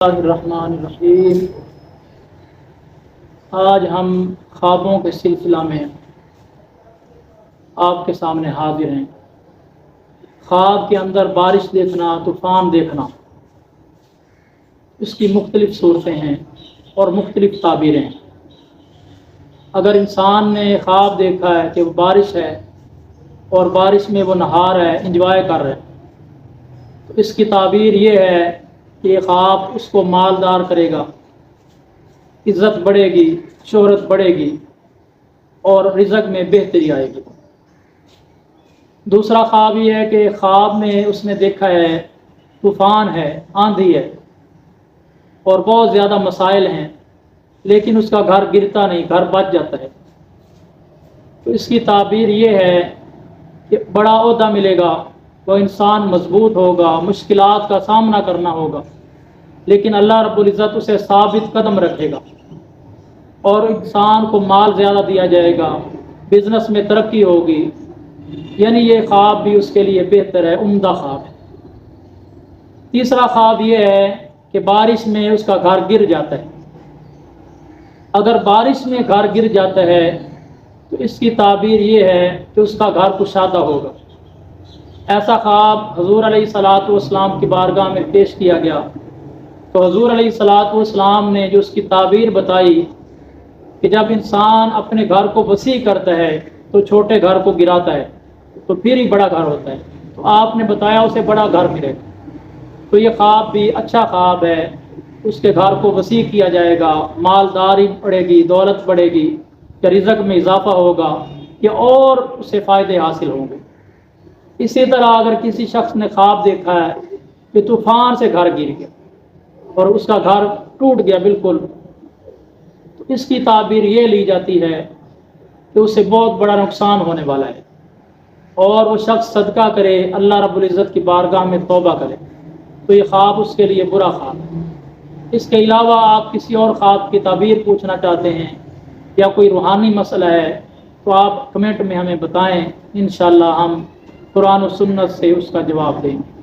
الرحمن الرحیم۔ آج ہم خوابوں کے سلسلہ میں آپ کے سامنے حاضر ہیں۔ خواب کے اندر بارش دیکھنا، طوفان دیکھنا، اس کی مختلف صورتیں ہیں اور مختلف تعبیریں ہیں۔ اگر انسان نے خواب دیکھا ہے کہ وہ بارش ہے اور بارش میں وہ نہا رہا ہے، انجوائے کر رہا ہے، تو اس کی تعبیر یہ ہے کہ یہ خواب اس کو مالدار کرے گا، عزت بڑھے گی، شہرت بڑھے گی اور رزق میں بہتری آئے گی۔ دوسرا خواب یہ ہے کہ خواب میں اس نے دیکھا ہے طوفان ہے، آندھی ہے اور بہت زیادہ مسائل ہیں، لیکن اس کا گھر گرتا نہیں، گھر بچ جاتا ہے۔ تو اس کی تعبیر یہ ہے کہ بڑا عہدہ ملے گا، وہ انسان مضبوط ہوگا، مشکلات کا سامنا کرنا ہوگا، لیکن اللہ رب العزت اسے ثابت قدم رکھے گا اور انسان کو مال زیادہ دیا جائے گا، بزنس میں ترقی ہوگی۔ یعنی یہ خواب بھی اس کے لیے بہتر ہے، عمدہ خواب ہے۔ تیسرا خواب یہ ہے کہ بارش میں اس کا گھر گر جاتا ہے۔ اگر بارش میں گھر گر جاتا ہے تو اس کی تعبیر یہ ہے کہ اس کا گھر کشادہ ہوگا۔ ایسا خواب حضور علیہ الصلوۃ والسلام کی بارگاہ میں پیش کیا گیا تو حضور علیہ الصلوۃ والسلام نے جو اس کی تعبیر بتائی کہ جب انسان اپنے گھر کو وسیع کرتا ہے تو چھوٹے گھر کو گراتا ہے تو پھر ہی بڑا گھر ہوتا ہے، تو آپ نے بتایا اسے بڑا گھر ملے گا۔ تو یہ خواب بھی اچھا خواب ہے، اس کے گھر کو وسیع کیا جائے گا، مالداری بڑھے گی، دولت بڑھے گی، رزق میں اضافہ ہوگا، یا اور اسے فائدے حاصل ہوں گے۔ اسی طرح اگر کسی شخص نے خواب دیکھا ہے کہ طوفان سے گھر گر گیا اور اس کا گھر ٹوٹ گیا بالکل، تو اس کی تعبیر یہ لی جاتی ہے کہ اسے بہت بڑا نقصان ہونے والا ہے اور وہ شخص صدقہ کرے، اللہ رب العزت کی بارگاہ میں توبہ کرے، تو یہ خواب اس کے لیے برا خواب ہے۔ اس کے علاوہ آپ کسی اور خواب کی تعبیر پوچھنا چاہتے ہیں یا کوئی روحانی مسئلہ ہے تو آپ کمنٹ میں ہمیں بتائیں، انشاءاللہ ہم قرآن و سنت سے اس کا جواب دیں گے۔